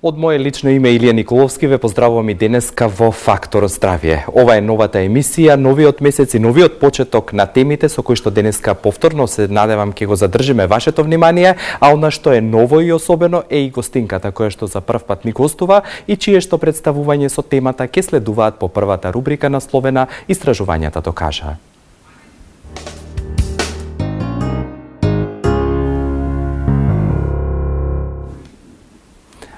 Од мое лично име Илија Николовски ве поздравувам и денеска во Фактор здравје. Ова е новата емисија, новиот месец и новиот почеток на темите со кои што денеска повторно се надевам ќе го задржиме вашето внимание, а она што е ново и особено е и гостинката која што за прв пат ни гостува и чие што представување со темата ќе следуваат по првата рубрика насловена Истражувањата докажаа.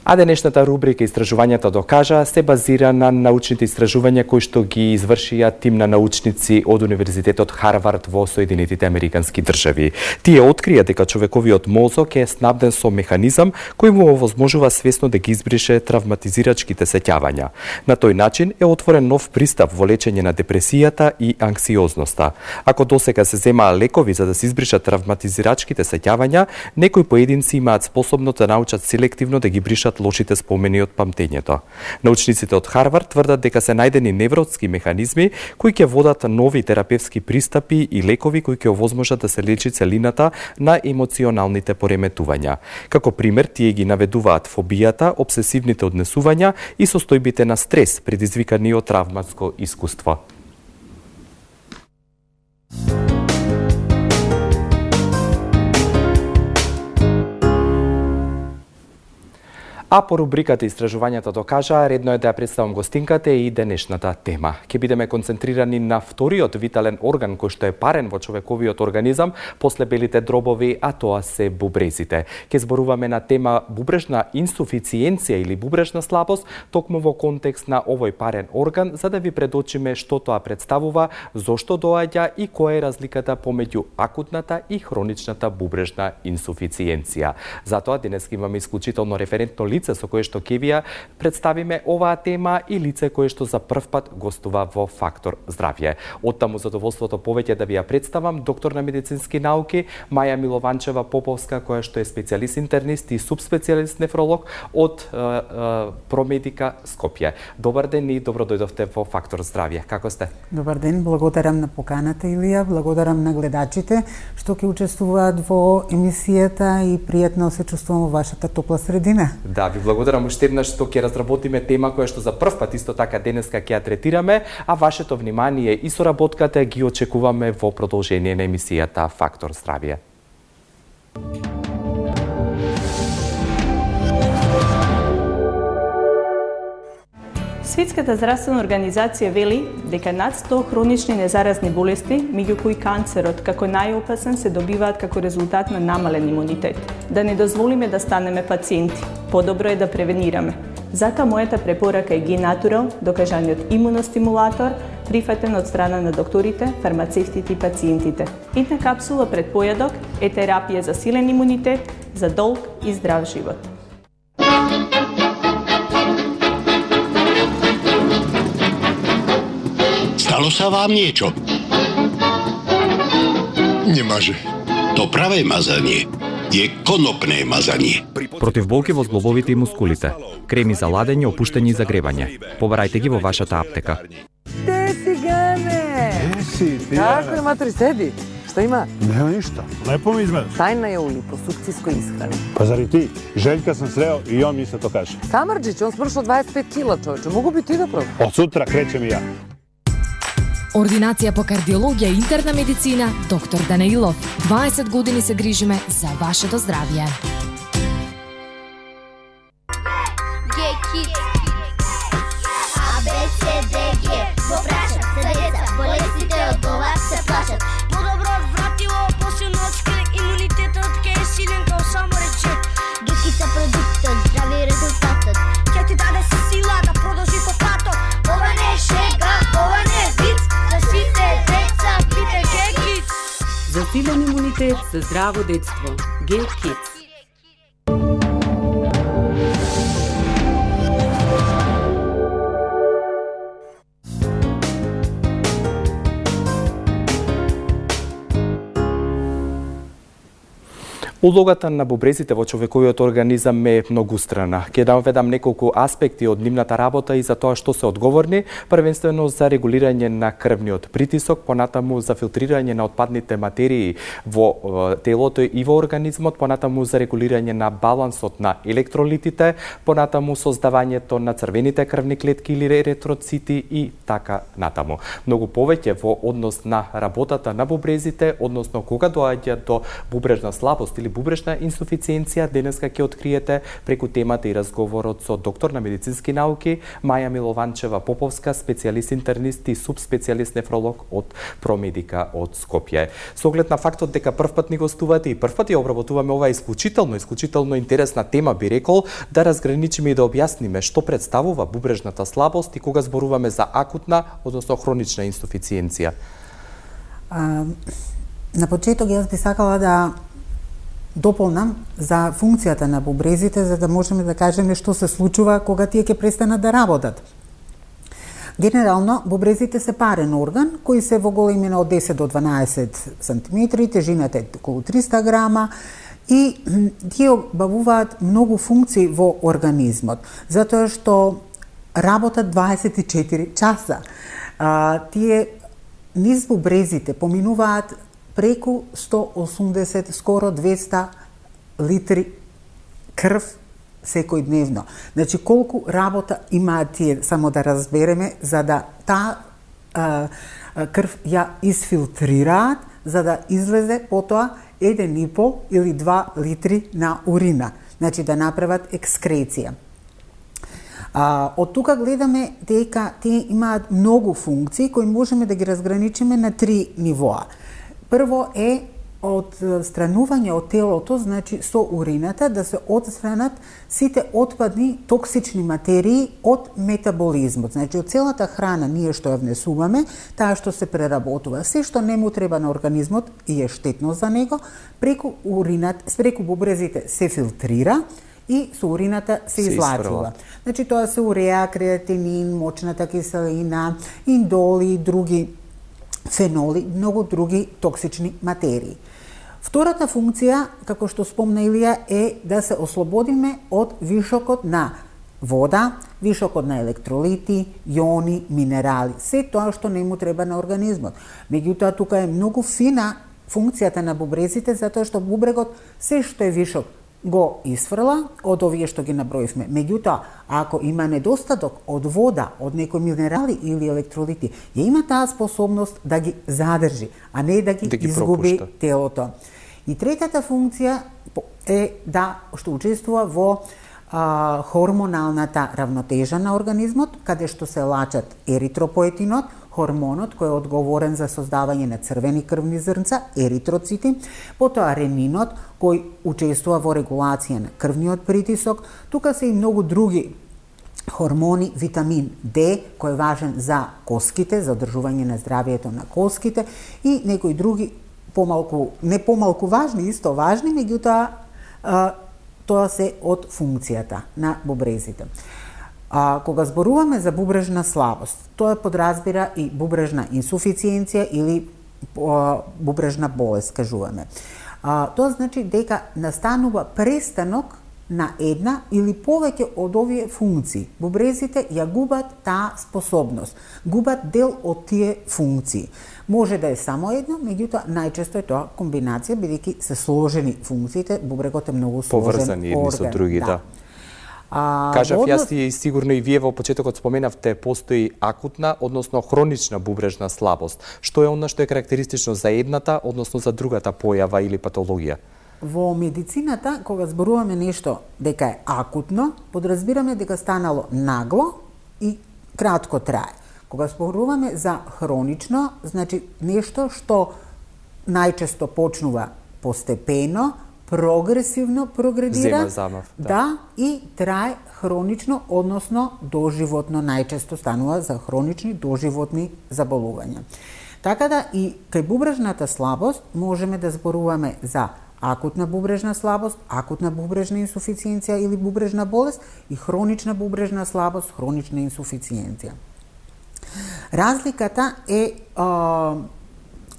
А денешната рубрика Истражувањата докажаа се базира на научните истражувања кои што ги извршија тим на научници од Универзитетот Харвард во Соединетите Американски држави. Тие открија дека човековиот мозок е снабден со механизам кој му овозможува свесно да ги избрише травматизирачките сеќавања. На тој начин е отворен нов пристап во лечење на депресијата и анксиозноста. Ако досега се земаа лекови за да се избришат травматизирачките сеќавања, некои поединци имаат способност да научат селективно да ги бришат лошите спомени од памтењето. Научниците од Харвард тврдат дека се најдени невротски механизми кои ќе водат нови терапевски пристапи и лекови кои ќе овозможат да се лечи целината на емоционалните пореметувања. Како пример, тие ги наведуваат фобијата, обсесивните однесувања и состојбите на стрес предизвикани од травматско искуство. А по рубриката Истражувањата докажаа, редно е да ја представам гостинката и денешната тема. Ќе бидеме концентрирани на вториот витален орган кој што е парен во човековиот организам после белите дробови, а тоа се бубрезите. Ќе зборуваме на тема бубрежна инсуфициенција или бубрежна слабост, токму во контекст на овој парен орган, за да ви предочиме што тоа представува, зошто доаѓа и која е разликата помеѓу акутната и хроничната бубрежна инсуфициенција. Затоа денес имаме исклучително референтно лице со кое што ќе ви ја представиме оваа тема и лице кое што за прв пат гостува во Фактор здравје. Оттаму задоволството повеќе да ви ја представам доктор на медицински науки Маја Милованчева Поповска, која што е специјалист интернист и субспецијалист нефролог од Промедика Скопје. Добар ден и добро дојдовте во Фактор здравје. Како сте? Добар ден, благодарам на поканата, Илија, благодарам на гледачите што ќе учествуваат во емисијата и пријатно се чувствувам во вашата топла средина. Да, ви благодарам уште еднаш што ќе разработиме тема која што за прв пат исто така денеска ќе ја третираме, а вашето внимание и соработката ги очекуваме во продолжение на емисијата Фактор здравје. Светската здравствена организација вели дека над 100 хронични незаразни болести, меѓу кои канцерот како најопасен, се добиваат како резултат на намален имунитет. Да не дозволиме да станеме пациенти, подобро е да превенираме. Затоа мојата препорака е Г-Натурал, докажаниот имуностимулатор, прифатен од страна на докторите, фармацевтите и пациентите. Една капсула пред појадок е терапија за силен имунитет, за долг и здрав живот. Stalo sa vám niečo? Nemáže. To pravé mazanie je konopné mazanie. Против болки во зглобовите и мускулите, креми за ладење, опуштање и загревање. Побарајте ги во вашата аптека. Те си, Гане! Си, ти Како е, матери, седи? Што има? Нема ништа. Лепо ми изгледаш. Тајна е липосукцијско исхрана. Па зари ти? Željka sam sreo i on mi isto to kaže. Самарџич, он смршал 25 кила, човече. Могу би ти да пробам? Od sutra krećem i ja. Ординација по кардиологија и интерна медицина, доктор Данаилов. 20 години се грижиме за вашето здравје. За силен имунитет, за здраво детство. Г-Kids. Улогата на бубрезите во човековиот организам е многустрана. Ќе наведам неколку аспекти од нивната работа и за тоа што се одговорни, првенствено за регулирање на крвниот притисок, понатаму за филтрирање на отпадните материи во телото и во организмот, понатаму за регулирање на балансот на електролитите, понатаму создавањето на црвените крвни клетки или еритроцити и така натаму. Многу повеќе во однос на работата на бубрезите, односно кога доаѓа до бубрежна слабост или бубрежна инсуфициенција, денеска ќе откриете преку темата и разговорот со доктор на медицински науки Маја Милованчева Поповска, специјалист интернист и субспецијалист нефролог од Промедика од Скопје. Со оглед на фактот дека првпат ни гостувате и првпат ја обработуваме оваа исклучително интересна тема, би рекол, да разграничиме и да објасниме што представува бубрежната слабост и кога зборуваме за акутна, односно хронична инсуфициенција. На почеток јас би сакала да дополнам за функцијата на бубрезите, за да можеме да кажеме што се случува кога тие ќе престанат да работат. Генерално, бубрезите се парен орган, кои се во големина од 10 до 12 см, тежината е околу 300 грама, и тие обавуваат многу функции во организмот, затоа што работат 24 часа. Тие низ бубрезите поминуваат преку 180, скоро 200 литри крв секојдневно. Значи, колку работа имаат тие, само да разбереме, за да таа крв ја изфилтрираат, за да излезе потоа 1,5 или 2 литри на урина. Значи, да направат екскреција. Од тука гледаме дека тие имаат многу функции кои можеме да ги разграничиме на 3 нивоа. Прво е од странување од телото, значи со урината, да се отстранат сите отпадни токсични материи од метаболизмот. Значи, од целата храна ние што ја внесуваме, таа што се преработува, се што не му треба на организмот и е штетно за него, преку бубрезите се филтрира и со урината се излачува. Значи, тоа се уреа, креатинин, мочната киселина, индоли и други феноли, многу други токсични материи. Втората функција, како што спомна Илија, е да се ослободиме од вишокот на вода, вишокот на електролити, јони, минерали, се тоа што не му треба на организмот. Меѓутоа, тука е многу фина функцијата на бубрезите, затоа што бубрегот се што е вишок го изфрла од овие што ги наброивме. Меѓутоа, ако има недостаток од вода, од некои минерали или електролити, ја има таа способност да ги задржи, а не да ги изгуби телото. И третата функција е што учествува во хормоналната равнотежа на организмот, каде што се лачат еритропоетинот, хормонот кој е одговорен за создавање на црвени крвни зрнца, еритроцити, потоа ренинот кој учествува во регулација на крвниот притисок, тука се и многу други хормони, витамин D кој е важен за коските, за одржување на здравието на коските, и некои други не помалку важни, исто важни, меѓутоа тоа се од функцијата на бубрезите. Кога зборуваме за бубрежна слабост, тоа подразбира и бубрежна инсуфициенција или бубрежна болест, кажуваме. Тоа значи дека настанува престанок на една или повеќе од овие функции. Бубрезите ја губат таа способност, губат дел од тие функции. Може да е само едно, меѓутоа најчесто е тоа комбинација, бидејќи се сложени функциите, бубрегот е многу сложен орган. Поврзани едни со други, да. Кажав јас и сигурно и вие во почетокот споменавте, постои акутна, односно хронична бубрежна слабост. Што е она што е карактеристично за едната, односно за другата појава или патологија? Во медицината, кога зборуваме нешто дека е акутно, подразбираме дека станало нагло и кратко трае. Кога зборуваме за хронично, значи нешто што најчесто почнува постепено, прогресивно прогредира, зема замав, да, и трае хронично, односно доживотно, најчесто станува за хронични доживотни заболувања. Така да и кај бубрежната слабост можеме да зборуваме за акутна бубрежна слабост, акутна бубрежна инсуфициенција или бубрежна болест и хронична бубрежна слабост, хронична инсуфициенција. Разликата е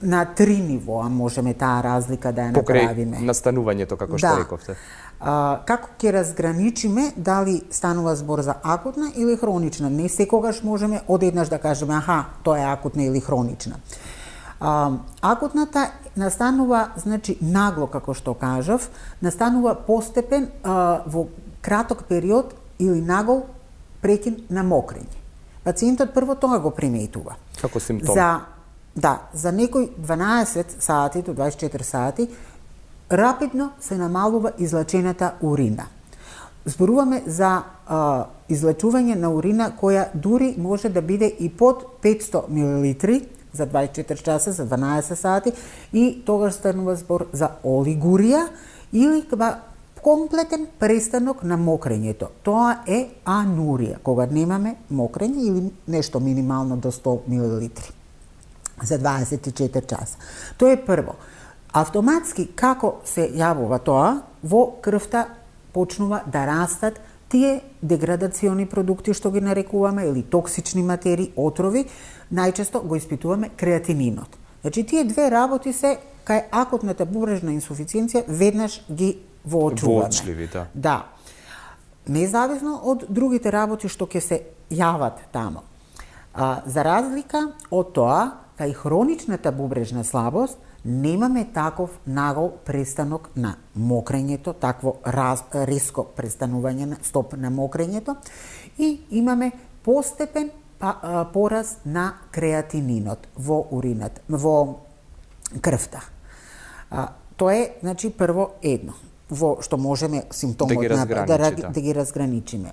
на 3 нивоа можеме таа разлика да ја направиме. Покрај настанувањето, како што рековте. Како ќе разграничиме дали станува збор за акутна или хронична? Не секогаш можеме одеднаш да кажеме аха, тоа е акутна или хронична. Акутната настанува, значи, нагло, како што кажав, настанува постепен во краток период или нагол прекин на мокрење. Пациентот прво тоа го приметува. Како симптом? За некој 12 сати до 24 сати рапидно се намалува излачената урина. Зборуваме за излачување на урина која дури може да биде и под 500 мл за 24 часа, за 12 сати, и тогаш станува збор за олигурија или комплетен престанок на мокрењето. Тоа е анурија, кога немаме мокрење или нешто минимално до 100 мл за 24 часа. Тоа е прво. Автоматски, како се јавува тоа, во крвта почнува да растат тие деградациони продукти што ги нарекуваме, или токсични материи, отрови, најчесто го испитуваме креатининот. Значи, тие две работи се кај акутната бубрежна инсуфициенција веднаш ги воочуваме. Воочливи, да. Да. Независно од другите работи што ќе се јават тамо. За разлика од тоа, кај хроничната бубрежна слабост, немаме таков нагол престанок на мокрењето, такво резко престанување на стоп на мокрењето, и имаме постепен пораст на креатининот во уринат, во крвта. Тоа е, значи, прво едно, во што можеме симптомот да ги разграничиме.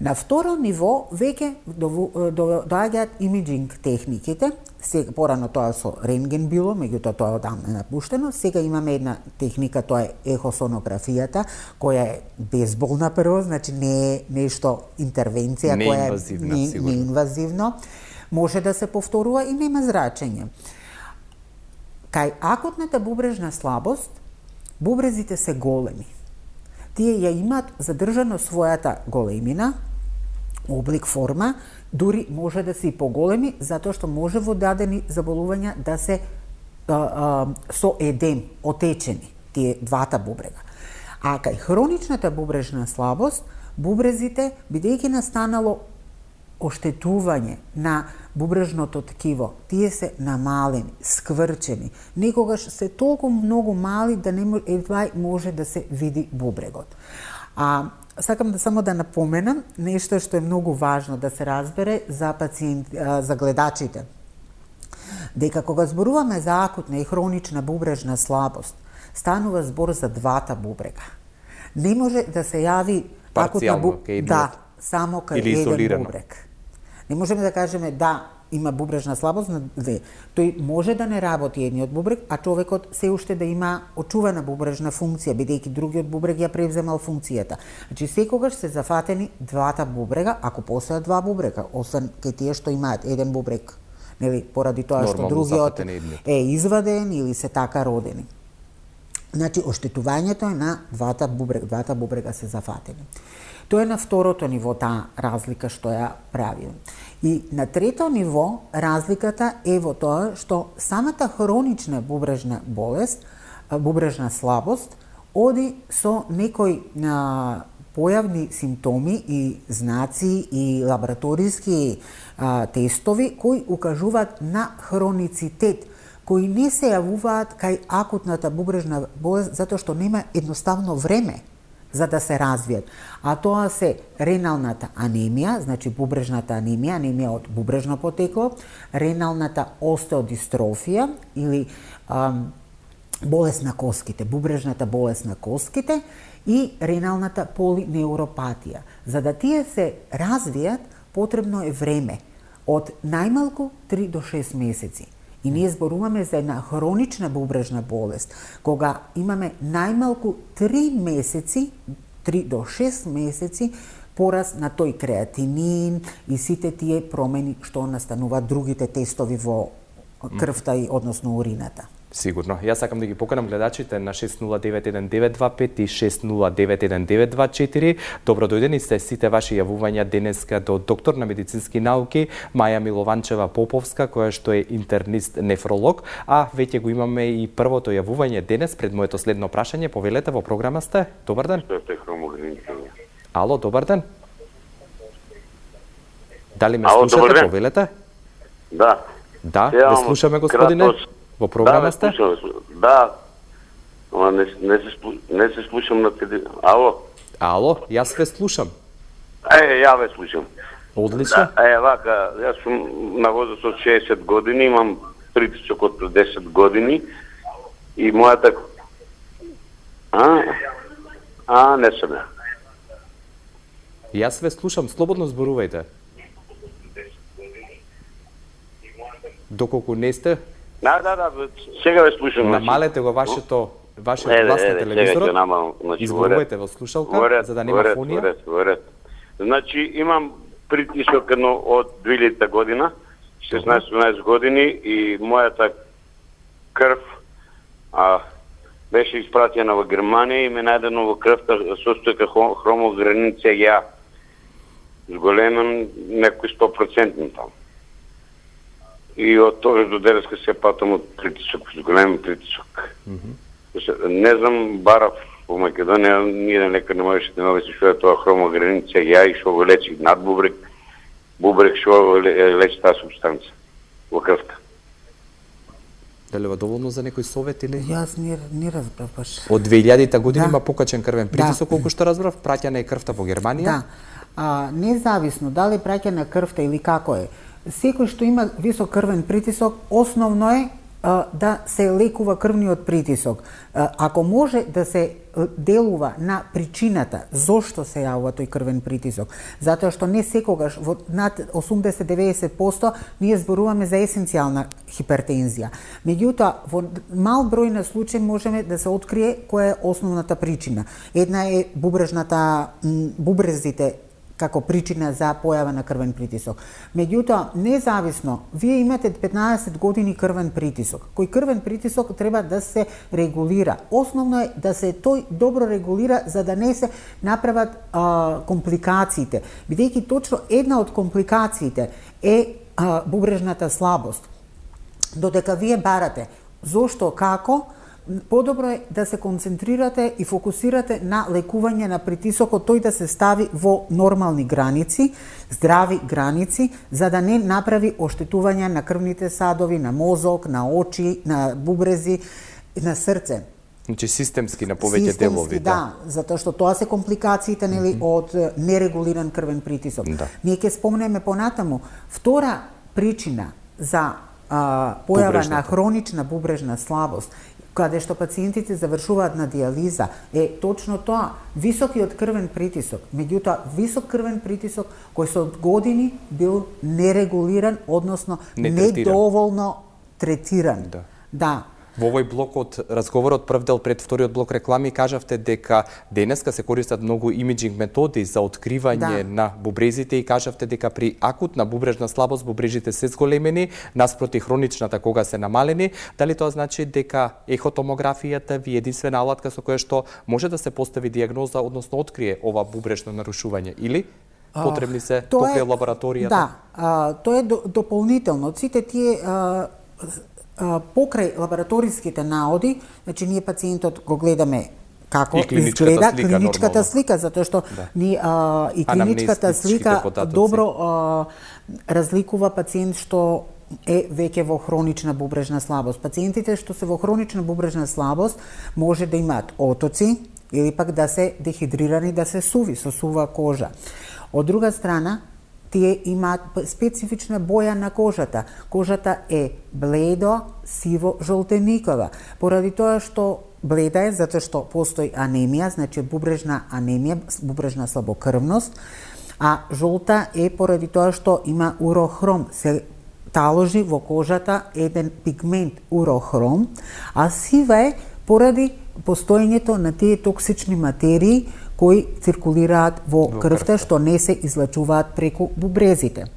На второ ниво веќе доаѓаат имиджинг техниките. Сега порано тоа со рентген било, меѓутоа тоа одамна напуштено. Сега имаме една техника, тоа е ехосонографијата, која е безболна прво, значи не е нешто интервенција која е неинвазивно. Може да се повторува и нема зрачење. Кај акутната бубрежна слабост, бубрезите се големи. Тие ја имаат задржано својата големина, облик, форма, дури може да се и поголеми, затоа што може во дадени заболувања да се со едем, отечени, тие двата бубрега. А кај хроничната бубрежна слабост, бубрезите, бидејќи настанало оштетување на бубрежното ткиво, тие се намалени, скврчени, некогаш се толку многу мали да едва може да се види бубрегот. Сакам само да напоменам нешто што е многу важно да се разбере за гледачите. Дека кога зборуваме за акутна и хронична бубрежна слабост, станува збор за двата бубрега. Не може да се јави акутна само кај еден бубрег. Не можеме да кажеме има бубрежна слабост на две. Тој може да не работи едниот бубрег, а човекот се уште да има очувана бубрежна функција, бидејќи другиот бубрег ја превземал функцијата. Значи, секогаш се зафатени двата бубрега, ако постојат два бубрега, освен кај тие што имаат еден бубрег, нели, поради тоа што другиот е изваден или се така родени. Значи, оштетувањето е на двата бубрега се зафатени. Тоа е на второто ниво, таа разлика што ја правим. И на трето ниво, разликата е во тоа што самата хронична бубрежна болест, бубрежна слабост, оди со некои појавни симптоми и знаци и лабораториски тестови кои укажуваат на хроницитет, кои не се јавуваат кај акутната бубрежна болест затоа што нема едноставно време за да се развијат. А тоа се реналната анемија, значи бубрежната анемија, анемија од бубрежно потекло, реналната остеодистрофија или болест на коските, бубрежната болест на коските и реналната полинеуропатија. За да тие се развијат, потребно е време од најмалку 3 до 6 месеци. И ние зборуваме за една хронична бубрежна болест, кога имаме најмалку 3 месеци, 3 до 6 месеци, пораст на тој креатинин и сите тие промени што настануваат другите тестови во крвта и односно урината. Сигурно. Јас сакам да ги поканам гледачите на 6091-925 и 6091-924. Добро дојдени сте сите ваши јавувања денеска до доктор на медицински науки Маја Милованчева Поповска, која што е интернист-нефролог, а веќе го имаме и првото јавување денес пред моето следно прашање. Повелете, во програма сте. Добар ден. Ало, добар ден. Дали ме слушате? Повелете? Да. Да, ве слушаме, господине. Во програма сте? Да, ама не се слушам на телевизија. Ало? Ало, јас ве слушам. Ја ве слушам. Одлично. Да, вака, јас сум на возраст од 60 години, имам притисок од 10 години и мојата... не сум ја. Јас ве слушам, слободно зборувајте. Доколку не сте... Да, сега ве слушам. Намалете го вашиот глас на телевизорот. Изборувајте во слушалка, за да нема фонија. Значи, имам притисок од 2000 година, 16-17 години, и мојата крв беше испратена во Германија и ме најдено во крвта состојка хромограница Ја. Зголемен некој 100% таму. И од тоа до денеска се патам од притисок, голем притисок. Не знам, барав во Македонија, ние некој не можеше да ме обясни тоа хромограница Ја и што го лечи над бубрек што лечи таа субстанца во крвта. Дали ва доволно за некој совет или? Јас не разбрав баш. Од 2000 година има покачен крвен притисок, колку што разбрав, праќана е крвта во Германија. Да. Независно дали праќана крвта или како е, секој што има висок крвен притисок, основно е да се лекува крвниот притисок. Ако може да се делува на причината зошто се јавува тој крвен притисок, затоа што не секогаш во над 80-90% ние зборуваме за есенцијална хипертензија. Меѓутоа, во мал број на случаи можеме да се открие која е основната причина. Една е бубрезите како причина за појава на крвен притисок. Меѓутоа, независно, вие имате 15 години крвен притисок. Кој крвен притисок треба да се регулира. Основно е да се тој добро регулира за да не се направат компликациите. Бидејќи точно една од компликациите е бубрежната слабост. Додека вие барате зошто, како, подобро е да се концентрирате и фокусирате на лекување на притисокот, тој да се стави во нормални граници, здрави граници, за да не направи оштетување на крвните садови, на мозок, на очи, на бубрези, на срце. Значи системски на повеќе делови, да, затоа што тоа се компликациите од нерегулиран крвен притисок. Да. Ние ќе спомнеме понатаму втора причина за појава на хронична бубрежна слабост, каде што пациентите завршуваат на диализа, е точно тоа, високиот крвен притисок. Меѓутоа, висок крвен притисок кој со години бил нерегулиран, односно недоволно третиран. Да. Во овој блок од разговорот, прв дел пред вториот блок реклами, кажавте дека денеска се користат многу имиджинг методи за откривање на бубрезите и кажавте дека при акутна бубрежна слабост бубрежите се зголемени, наспроти хроничната кога се намалени. Дали тоа значи дека ехотомографијата ви е единствена алатка со која што може да се постави диагноза, односно открие ова бубрежно нарушување, или потребни се токли лабораторијата? Да, тоа е дополнително. Сите тие покрај лабораториските наоди, значи ние пациентот го гледаме како изгледа клиничката слика, затоа што и клиничката слика добро разликува пациент што е веќе во хронична бубрежна слабост. Пациентите што се во хронична бубрежна слабост може да имаат отоци или пак да се дехидрирани, да се суви, со сува кожа. Од друга страна, тие имаат специфична боја на кожата. Кожата е бледо, сиво, жолтеникава. Поради тоа што бледа е, затоа што постои анемија, значи бубрежна анемија, бубрежна слабокрвност, а жолта е поради тоа што има урохром. Се таложи во кожата еден пигмент урохром, а сива е поради постоењето на тие токсични материи кои циркулираат во крвта, што не се излачуваат преку бубрезите.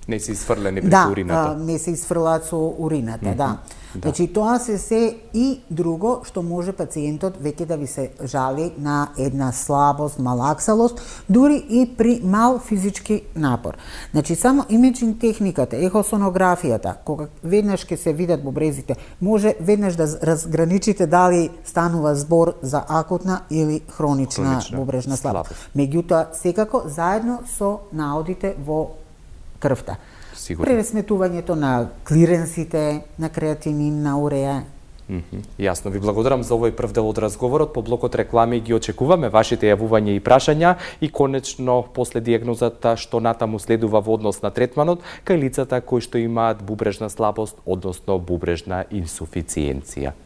Не се изфрлени преку урината. Да, не се изфрлаат со урината, да. Значи тоа се и друго што може пациентот веќе да ви се жали на една слабост, малаксалост, дури и при мал физички напор. Значи само имиджинг техниката, ехосонографијата, кога веднаш ќе се видат бубрезите, може веднаш да разграничите дали станува збор за акутна или хронична бубрежна слабост. Меѓутоа, секако заедно со наодите во крвта. Пресметувањето на клиренсите, на креатинин, на уреја. Јасно, ви благодарам за овој прв дел од разговорот. По блокот реклами ги очекуваме вашите јавувања и прашања и конечно после дијагнозата што натаму следува во однос на третманот кај лицата кои што имаат бубрежна слабост, односно бубрежна инсуфициенција.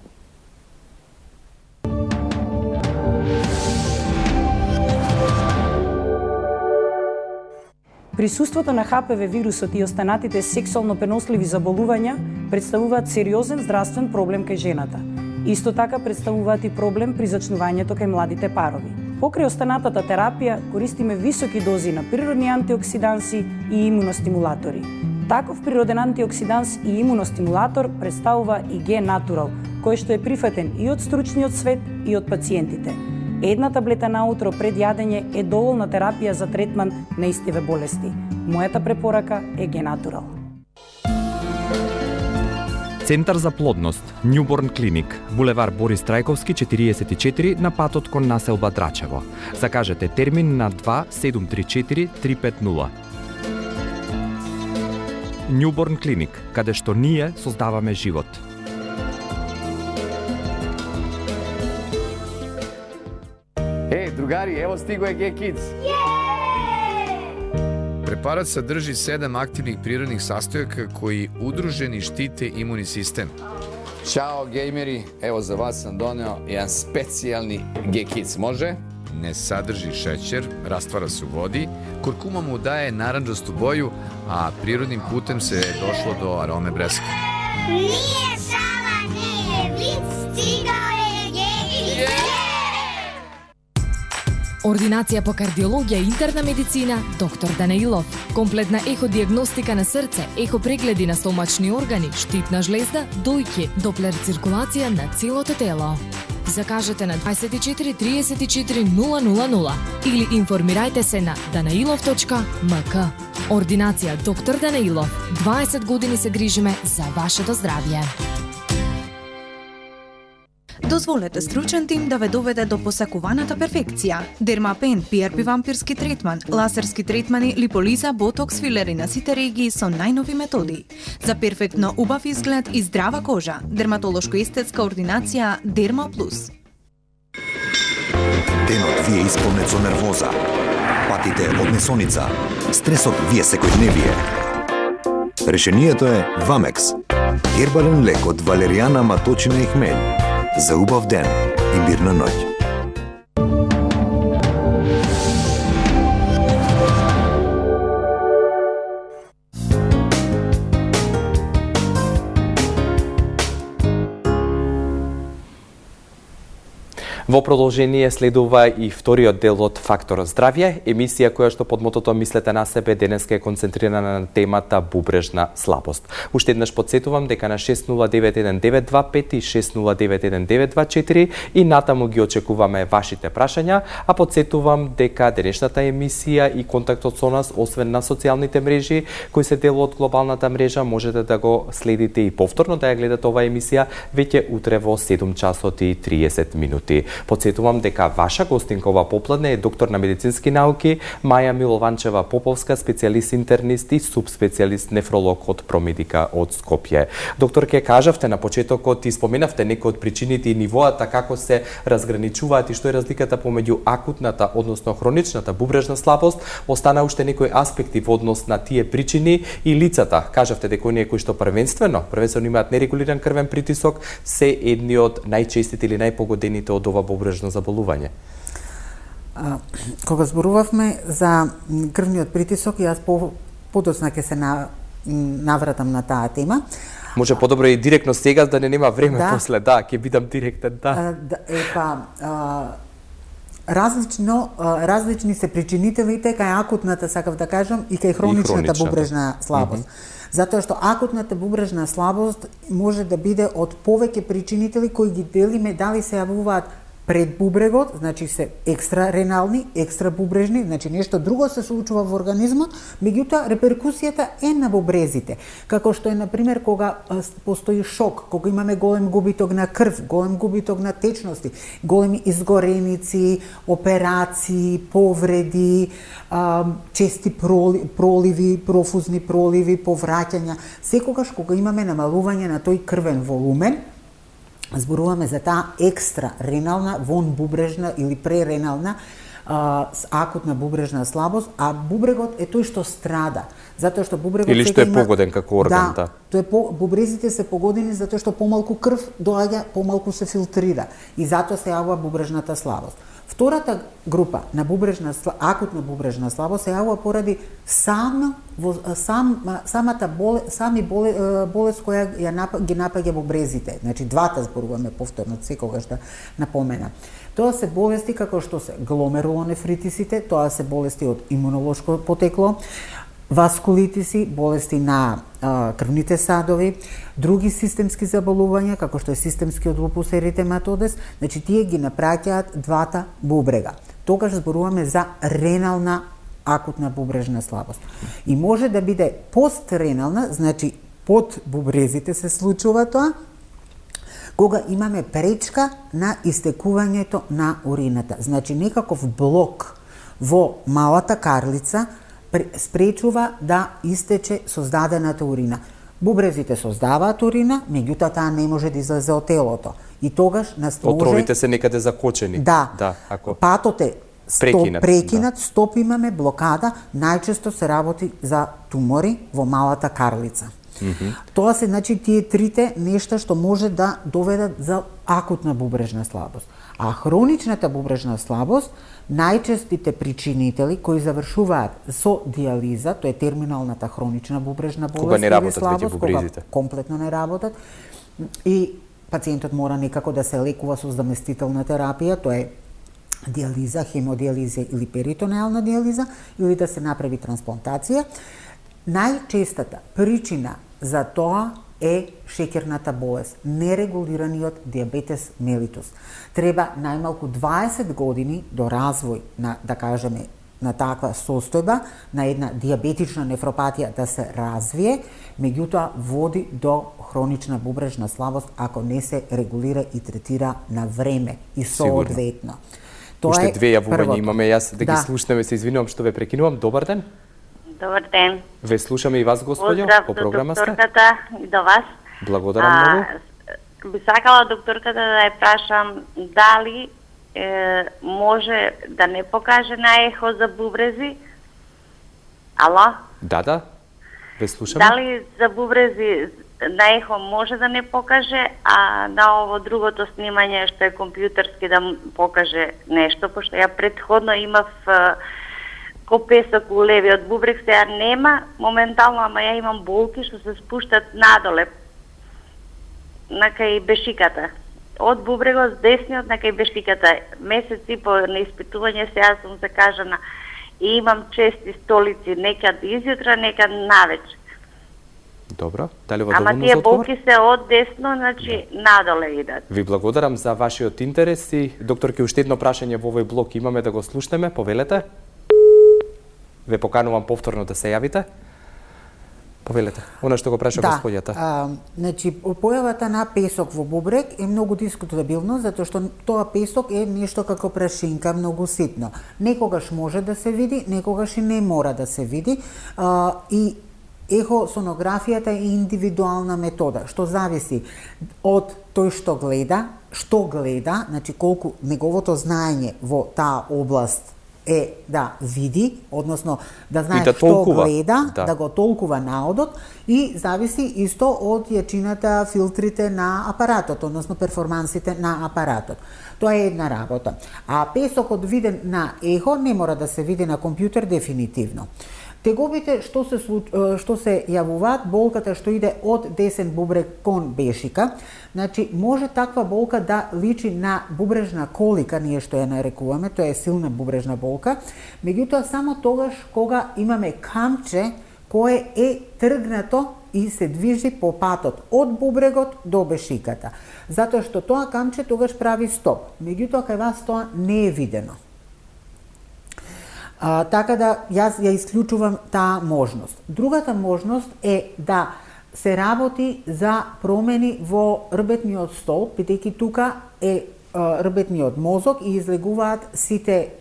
Присуството на ХПВ вирусот и останатите сексуално преносливи заболувања представуваат сериозен здравствен проблем кај жената. Исто така представуваат и проблем при зачнувањето кај младите парови. Покрај останатата терапија користиме високи дози на природни антиоксиданси и имуностимулатори. Таков природен антиоксиданс и имуностимулатор представува и Г-Натурал, кој што е прифатен и од стручниот свет и од пациентите. Една таблета наутро пред јадење е доволна терапија за третман на истиве болести. Мојата препорака е Г-Натурал. Центар за плодност, Newborn Clinic, булевар Борис Трајковски 44 на патот кон населба Драчево. Закажете термин на 2734 350. Newborn Clinic, каде што ние создаваме живот. Другари, ево стиго е G-Kids. Препарат садржи 7 активних природних састојака кои удружени штите имуни систем. Чао, геймери, ево за вас сам донео еден специјални G-Kids, може? Не садржи шеćer, расtvara се у води, куркума му daje наранџасту боју, а природним путем се дошло до ароме бреска. Nije šala, nije vic, stigao je G-Kids. Ординација по кардиологија и интерна медицина, доктор Данаилов. Комплетна еходиагностика на срце, ехопрегледи на стомачни органи, штитна жлезда, дојки, доплер циркулација на целото тело. Закажете на 24 34 000 или информирајте се на danailov.mk. Ординација доктор Данаилов. 20 години се грижиме за вашето здравје. Дозволете стручен тим да ве доведе до посакуваната перфекција. Дермапен, PRP вампирски третман, лазерски третмани, липолиза, ботокс, филери на сите регии со најнови методи. За перфектно убав изглед и здрава кожа, дерматолошко-естетска ординација Дерма Плюс. Денот ви е исполнет со нервоза, патите од несоница, стресот ви е секојдневие. Решението е Вамекс, гербален лек од валеријана, маточина и хмелј. За убав ден и мирна ноќ. Во продолжение следува и вториот дел од Фактор здравје, емисија која што под мотото Мислете на себе денеска е концентрирана на темата бубрежна слабост. Уште еднаш подсетувам дека на 6091-925 и 6091-924 и натаму ги очекуваме вашите прашања, а подсетувам дека денешната емисија и контактот со нас, освен на социјалните мрежи, кои се дел од глобалната мрежа, можете да го следите и повторно да ја гледате оваа емисија веќе утре во 7 часот и 30 минути. Подсетувам дека ваша гостинка ова попладне е доктор на медицински науки Маја Милованчева Поповска, специјалист интернист и субспецијалист нефролог од Промедика од Скопје. Доктор, ке кажавте на почетокот и споменавте некои од причините и нивоата како се разграничуваат и што е разликата помеѓу акутната, односно хроничната бубрежна слабост, остана уште некои аспекти во однос на тие причини и лицата. Кажавте дека оние кои што првенствено имаат нерегулиран крвен притисок се едни од најчестите или најпогодените од ова бубрежно заболување. Кога зборувавме за крвниот притисок, јас подоцна ќе се навратам на таа тема. Може подобро и директно сега, да не нема време после, ќе бидам директен, различни се причинителите кај акутната, сакав да кажам, и кај хроничната бубрежна слабост. Затоа што акутната бубрежна слабост може да биде од повеќе причинители кои ги делиме дали се јавуваат пред бубрегот, значи се екстраренални, екстрабубрежни, значи нешто друго се случува во организмот, меѓутоа реперкусијата е на бубрезите, како што е на пример кога постои шок, кога имаме голем губиток на крв, голем губиток на течности, големи изгореници, операции, повреди, чести проливи, профузни проливи, повраќања, секогаш кога имаме намалување на тој крвен волумен, зборуваме за таа екстра ренална, вонбубрежна или преренална акутна бубрежна слабост, а бубрегот е тој што страда, затоа што бубрегот или што е погоден како орган, да. Бубрезите се погодени затоа што помалку крв доаѓа, помалку се филтрира и затоа се јавува бубрежната слабост. Втората група на акутна бубрежна слабост се јавува поради самата болест која ги напаѓа бубрезите. Значи двата зборуваме повторно секогаш да напомена. Тоа се болести како што се гломерулонефритисите, тоа се болести од имунолошко потекло, васкулитиси, болести на крвните садови, други системски заболувања, како што е системскиот лупус еритематодес, значи тие ги напраќаат двата бубрега. Тогаш зборуваме за ренална акутна бубрежна слабост. И може да биде постренална, значи под бубрезите се случува тоа, кога имаме пречка на истекувањето на урината. Значи некаков блок во малата карлица спречува да истече создадената урина. Бубрезите создаваат урина, меѓутоа таа не може да излезе од телото. И тогаш нас може... Отровите се некаде закочени. Да. Ако... Патот е прекинат, стоп имаме блокада, најчесто се работи за тумори во малата карлица. Тоа се, значи, тие трите нешта што може да доведат за акутна бубрежна слабост. А хроничната бубрежна слабост, најчестите причинители кои завршуваат со диализа, тоа е терминалната хронична бубрежна болест, кога не работат веќе бубрезите, кога комплетно не работат, и пациентот мора некако да се лекува со заместителна терапија, тоа е диализа, хемодиализа или перитонеална диализа, или да се направи трансплантација. Најчестата причина за тоа е шеќерната болест, нерегулираниот диабетес мелитус. Треба најмалку 20 години до развој на, да кажеме, на таква состојба, на една диабетична нефропатија да се развие, меѓутоа води до хронична бубрежна слабост ако не се регулира и третира на време и соодветно. Уште две јавувања имаме, јас да ги слушнеме, се извинувам што ве прекинувам. Добар ден. Добар ден. Ве слушаме и вас, господјо, по програма сте. Поздрав до докторката и до вас. Благодарам многу. Би сакала докторката да ја прашам дали може да не покаже на ехо за бубрези? Ало? Да. Ве слушаме. Дали за бубрези на ехо може да не покаже, а на ово другото снимање што е компјутерски да покаже нешто, пошто ја претходно имав ко песок у левиот бубрег, сега нема моментално, ама ја имам болки што се спуштат надоле на кај бешиката. Од бубрегот с десниот на кај бешиката. Месец и по на испитување сега сум се кажана и имам чести столици, некад изјутра, некад навечер. Добро, дали во ама доволно тие за одговор? болки се од десно, значи надоле идат. Ви благодарам за вашиот интерес и докторке уште едно прашање во овој блок имаме да го слушнеме, повелете. Ве поканувам повторно да се јавите. Повелете, она што го праша господјата. Значи, појавата на песок во бубрек е многу дискутабилно, затоа што тоа песок е нешто како прашинка, многу ситно. Некогаш може да се види, некогаш и не мора да се види. И ехосонографијата е индивидуална метода, што зависи од тој што гледа, значи колку неговото знаење во таа област е да види, односно да знае што гледа, да го толкува наодот и зависи исто од јачината, филтрите на апаратот, односно перформансите на апаратот. Тоа е една работа. А песокот виден на ехо не мора да се види на компјутер дефинитивно. Тегобите што се јавуваат, болката што иде од десен бубрек кон бешика, значи може таква болка да личи на бубрежна колика, ние што ја нарекуваме, тоа е силна бубрежна болка, меѓутоа само тогаш кога имаме камче кое е тргнато и се движи по патот од бубрегот до бешиката. Затоа што тоа камче тогаш прави стоп. Меѓутоа кај вас тоа не е видено. Така да јас ја исклучувам таа можност. Другата можност е да се работи за промени во рбетниот стол, бидејќи тука е рбетниот мозок и излегуваат сите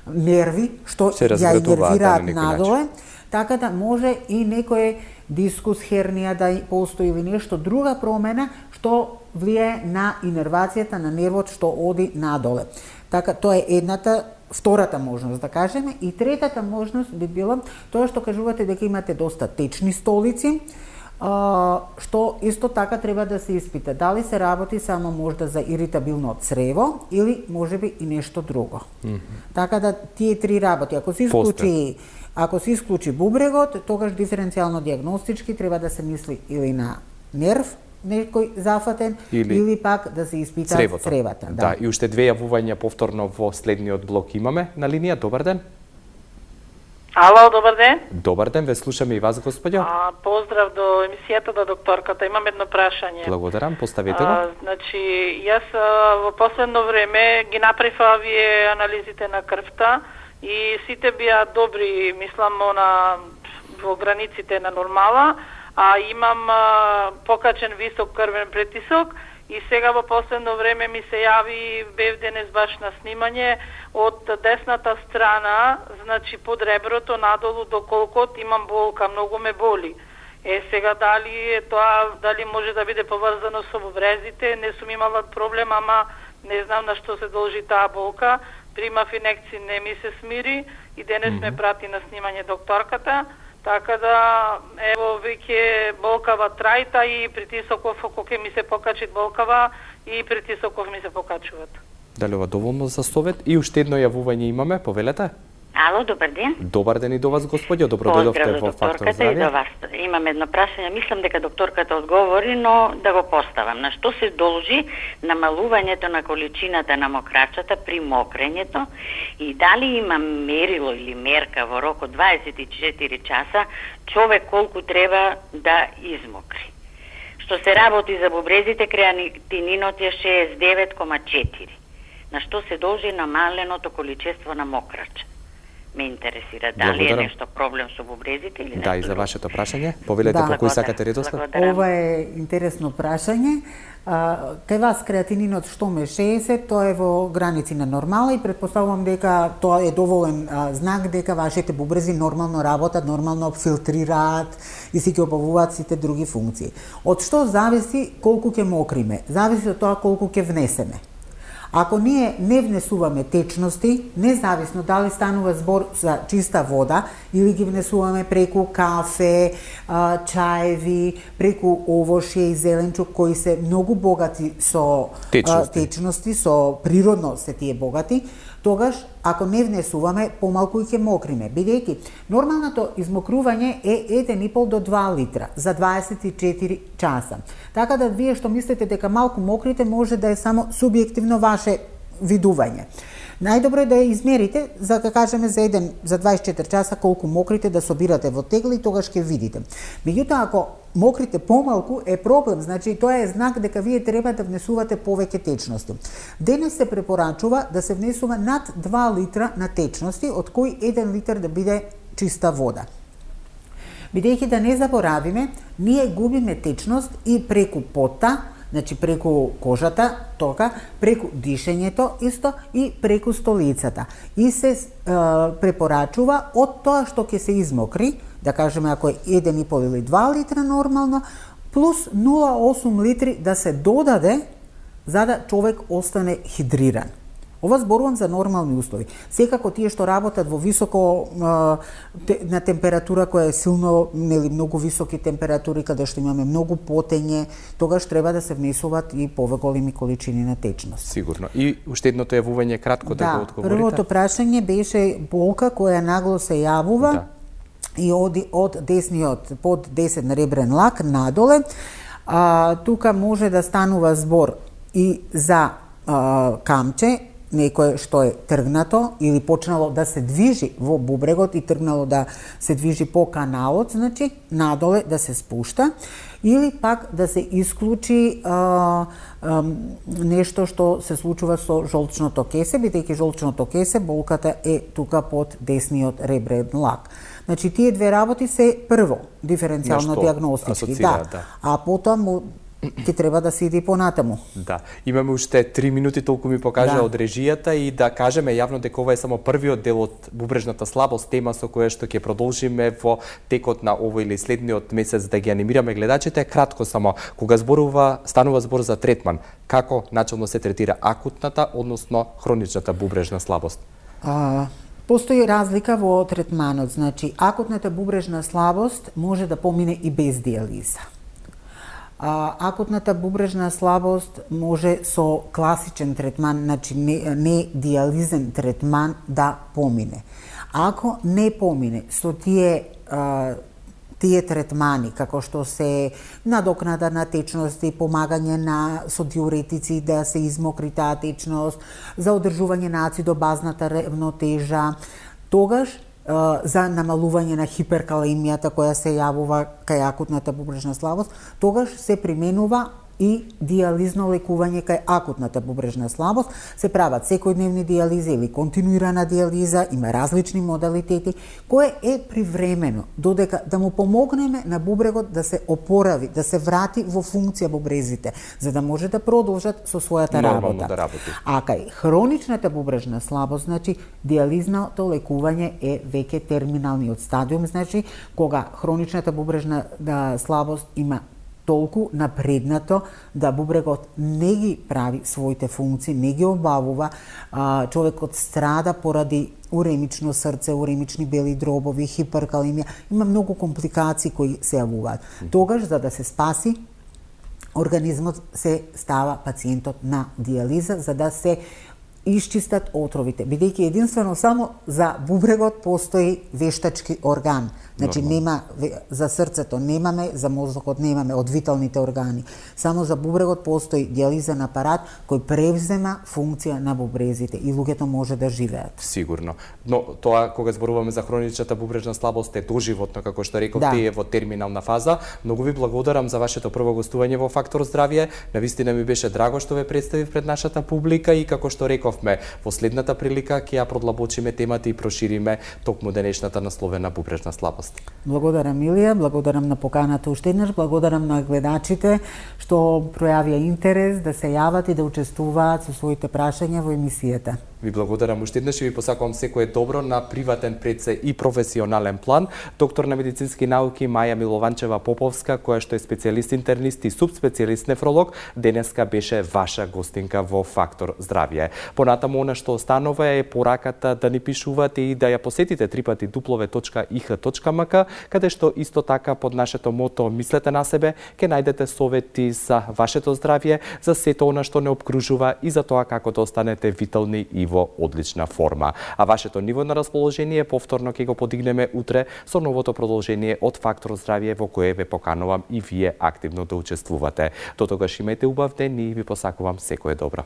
нерви што ја инервираат надоле, така да може и некој дискус, хернија да постои или нешто друга промена што влијае на инервацијата на нервот што оди надоле. Така, тоа е втората можност, да кажеме. И третата можност би била тоа што кажувате дека имате доста течни столици, што исто така треба да се испита. Дали се работи само можда за иритабилно црево или можеби и нешто друго. Така да тие три работи, ако се исклучи бубрегот, тогаш диференцијално диагностички треба да се мисли или на нерв, некој зафатен, или пак да се испитаат цревата. Да, и уште две јавувања повторно во следниот блок имаме на линија. Добар ден. Ало, добар ден. Добар ден, ве слушаме и вас, господјо. Поздрав до емисијата до докторката. Имам едно прашање. Благодарам, поставете го. Значи, јас во последно време ги направив овие анализите на крвта и сите беа добри, мислам, во границите на нормала, а имам покачен висок крвен притисок и сега во последно време ми се јави, бев денес баш на снимање, од десната страна, значи под реброто надолу до колкот имам болка, многу ме боли. Сега дали може да биде поврзано со бубрезите, не сум имала проблем, ама не знам на што се должи таа болка. Примав инекци, не ми се смири и денес ме прати на снимање докторката. Така да, ево, веќе болкава трајта и притисоков, ако ќе ми се покачи болкава, и притисоков ми се покачуваат. Дали ова доволно за совет? И уште едно јавување имаме, повелете. Ало, добар ден. Добар ден и до вас, господјо. Добро дојдовте во Фактор здравје. И до вас. Имам едно прашање, мислам дека докторката одговори, но да го поставам. На што се должи намалувањето на количината на мокрачата при мокрењето и дали има мерило или мерка во рок од 24 часа човек колку треба да измокри? Што се работи за бубрезите, креатининот е 69,4. На што се должи намаленото количество на мокрача? Ме интересира дали е нешто проблем со бубрезите или нешто. Да, и за вашето прашање. Повелете по кој сакате редослед. Ова е интересно прашање. Кај вас креатининот што ме 60, тоа е во граници на нормала и предпоставувам дека тоа е доволен знак дека вашите бубрези нормално работат, нормално филтрираат и си ги обавуваат сите други функции. Од што зависи колку ќе мокриме? Зависи од тоа колку ќе внесеме. Ако ние не внесуваме течности, независно дали станува збор за чиста вода или ги внесуваме преку кафе, чаеви, преку овошје и зеленчук кои се многу богати со течности, со природно се тие богати, тогаш ако не внесуваме, помалку ќе мокриме, бидејќи нормалното измокрување е 1,5 до 2 литра за 24 часа. Така да вие што мислите дека малку мокрите, може да е само субјективно ваше видување. Најдобро е да ја измерите, за да кажеме за 24 часа колку мокрите да собирате во тегла и тогаш ќе видите. Меѓутоа, ако мокрите помалку е проблем, значи тоа е знак дека вие треба да внесувате повеќе течности. Денес се препорачува да се внесува над 2 литра на течности, од кои 1 литар да биде чиста вода. Бидејќи да не заборавиме, ние губиме течност и преку потта, значи преку кожата, тока, преку дишењето исто и преку столицата. И се препорачува од тоа што ќе се измокри, да кажеме ако е 1,5 или 2 литра нормално, плюс 0,8 литри да се додаде за да човек остане хидриран. Ова зборувам за нормални услови. Секако тие што работат во високо на температура која е силно, нели многу високи температури каде што имаме многу потење, тогаш треба да се внесуваат и повеголеми количини на течност. Сигурно. И уште едното јавување кратко да го одговорите. Првото прашање беше болка која нагло се јавува. и оди од десниот под 10 ребрен лак надоле. Тука може да станува збор и за камче, некое што е тргнато или почнало да се движи во бубрегот и тргнало да се движи по каналот, значи надоле да се спушта, или пак да се исклучи нешто што се случува со жолчното кесе, бидејќи жолчното кесе болката е тука под десниот ребрен лак. Значи тие две работи се прво диференцијално диагностички, да. А потоа ќе треба да се иде понатаму. Да. Имаме уште 3 минути, толку ми покажа од режијата, и да кажеме јавно дека ова е само првиот дел од бубрежната слабост, тема со која што ќе продолжиме во текот на овој или следниот месец да ги анимираме гледачите. Кратко само, кога станува збор за третман, како начално се третира акутната, односно хроничната бубрежна слабост? Постои разлика во третманот, значи акутната бубрежна слабост може да помине и без диализа. Акутната бубрежна слабост може со класичен третман, значи не диализен третман да помине. Ако не помине со тие третмани, како што се надокнада на течности, помагање со диуретици да се измокри таа течност, за одржување на ацидобазната равнотежа, тогаш за намалување на хиперкалемијата која се јавува кај акутната бубрежна слабост, тогаш се применува и диализно лекување кај акутната бубрежна слабост. Се прават секојдневни диализи или континуирана диализа, има различни модалитети, кое е привремено, додека да му помогнеме на бубрегот да се опорави, да се врати во функција бубрезите, за да може да продолжат со својата работа. Да работи. А кај хроничната бубрежна слабост, значи диализното лекување е веќе терминалниот стадиум, значи кога хроничната бубрежна слабост има толку напреднато да бубрегот не ги прави своите функции, не ги обавува, човекот страда поради уремично срце, уремични бели дробови, хиперкалемија, има многу компликации кои се јавуваат. Тогаш, за да се спаси организмот, се става пациентот на диализа, за да се исчистат отровите, бидејќи единствено само за бубрегот постои вештачки орган. Значи нема за срцето немаме, за мозокот немаме од виталните органи. Само за бубрегот постои диализен апарат кој превзема функција на бубрезите и луѓето може да живеат. Сигурно. Но тоа кога зборуваме за хроничната бубрежна слабост е доживотно, како што рековте, е во терминална фаза. Многу ви благодарам за вашето прво гостување во Фактор здравје. Навистина ми беше драго што ве представив пред нашата публика и како што рековме, во следната прилика ќе ја продлабочиме темата и прошириме токму денешната насловена бубрежна слабост. Благодарам, Илија, благодарам на поканата уште еднаш, благодарам на гледачите што пројавија интерес да се јават и да учествуваат со своите прашања во емисијата. Ви благодарам уште еднаш и ви посакувам секое добро на приватен предсе и професионален план. Доктор на медицински науки Маја Милованчева Поповска, која што е специјалист интернист и субспецијалист нефролог, денеска беше ваша гостинка во Фактор здравје. Понатаму она што останува е пораката да ни пишувате и да ја посетите www.ih.mk, каде што исто така под нашето мото "Мислете на себе" ќе најдете совети за вашето здравје, за сето она што не обкружува и за тоа како да останете витални и во одлична форма. А вашето ниво на расположение повторно ќе го подигнеме утре со новото продолжение од Фактор здравје во кое ве поканувам и вие активно да учествувате. До тогаш имајте убав ден и ви посакувам секое добро.